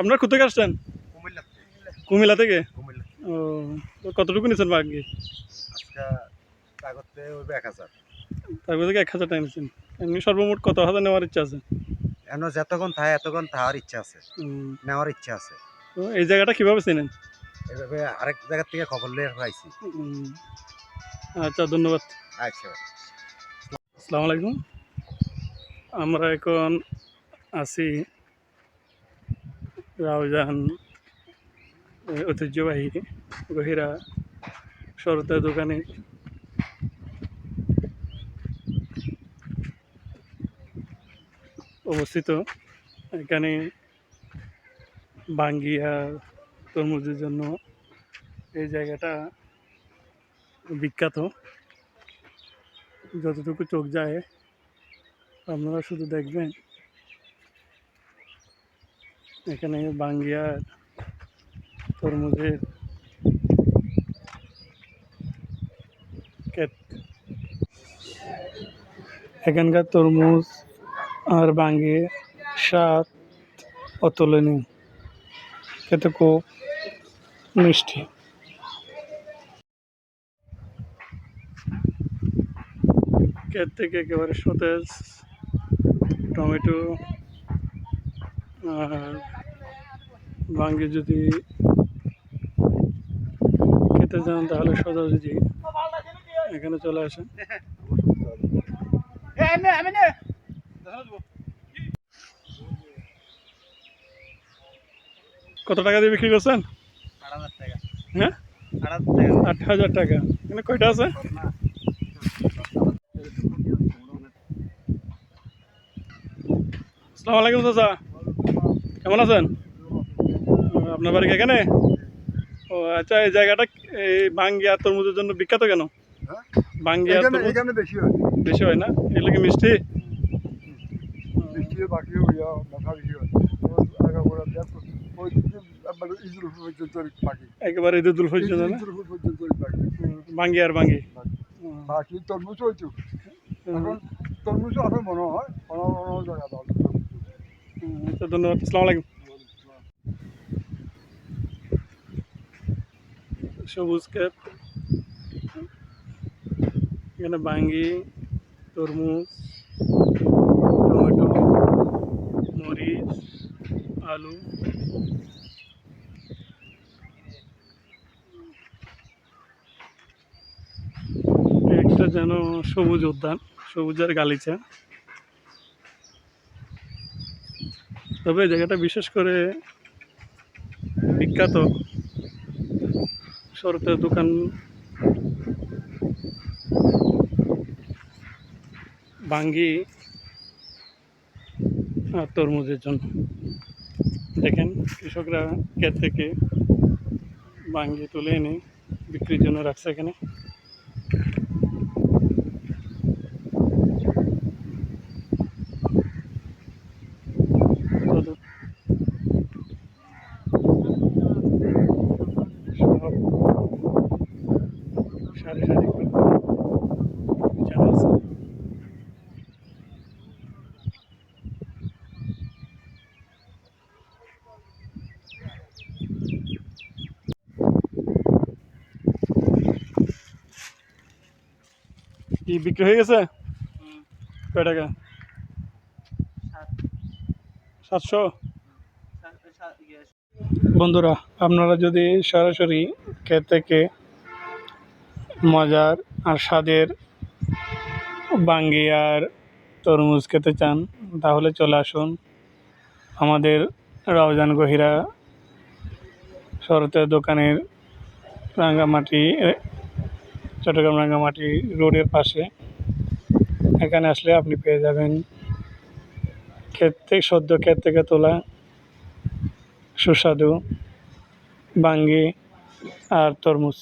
আপনার কোথেকে আসছেন? কুমিল্লা থেকে। ও, তো কতটুকু নিয়েছেন বাকি? তার মধ্যে 1,000 টাকা নিয়েছেন। এমনি সর্বমোট কত হাজার নেওয়ার ইচ্ছা আছে? যতক্ষণ থাকে এতক্ষণ থাকার ইচ্ছা আছে, নেওয়ার ইচ্ছা আছে। তো এই জায়গাটা কিভাবে চেনেন? এভাবে আরেক জায়গা থেকে খবর নিয়ে পাইছি। আচ্ছা, ধন্যবাদ। আচ্ছা, আসসালামু আলাইকুম। আমরা এখন আছি রাউজান ঐতিহ্যবাহী গহিরা শরতের দোকানে। অবস্থিত এখানে বাঙ্গিয়া তরমুজের জন্য এই জায়গাটা বিখ্যাত। যতটুকু চোখ যায় আপনারা শুধু দেখবেন এখানে বাঙ্গিয়ার তরমুজের ক্ষেত। এখানকার তরমুজ আর বাঙ্গির স্বাদ অতুলনীয়, খেতে খুব মিষ্টি। ক্ষেত থেকে একেবারে সতেজ টমেটো আর বাঙ্গি যদি খেতে চান তাহলে সোজাসুজি এখানে চলে আসেন। কত টাকা দিয়ে বিক্রি করছেন? 8,000 টাকা। হ্যাঁ, 8,000 টাকা। এখানে কয়টা আছে? আসসালামু আলাইকুম চাচা, কেমন আছেন? আপনার বাড়ি এখানে? ও আচ্ছা, এই জায়গাটা এই বাঙ্গিয়া তরমুজের জন্য বিখ্যাত কেন? বাঙ্গিয়া তরমুজ এখানে বেশি হয় না? এগুলো কি মিষ্টি? বাকি ব্যথা বেশি হয়। একেবারে ঈদুল পর্যন্ত না? বাঙ্গিয়ার বাঙ্গি বাকি তরমুজ হইতো, এখন তরমুজ আছে মনে হয় অন্য জায়গা। আচ্ছা, ধন্যবাদ। আসসালামু আলাইকুম। সবুজ ক্ষেত, এখানে বাঙ্গি, তরমুজ, টমেটো, মরিচ, আলু। একটা যেন সবুজ উদ্যান, সবুজের গালিচা। তবে এই জায়গাটা বিশেষ করে বিখ্যাত শরতের দোকান বাঙ্গি আর তরমুজের জন্য। দেখেন কৃষকরা ক্ষেত থেকে বাঙ্গি তুলে এনে বিক্রির জন্য রাখছে এখানে। সব সারি সারি করে বিছানো আছে। কি বিক্রি হয়ে গেছে? কয় টাকা? 700। বন্ধুরা, আপনারা যদি সরাসরি ক্ষেত থেকে মজার আর স্বাদের বাঙ্গি আর তরমুজ খেতে চান তাহলে চলে আসুন আমাদের রাউজান গহিরা শরতের দোকানের রাঙ্গামাটি, চট্টগ্রাম রাঙ্গামাটি রোডের পাশে। এখানে আসলে আপনি পেয়ে যাবেন সদ্য ক্ষেত থেকে তোলা সুস্বাদু বাঙ্গি আর তরমুজ।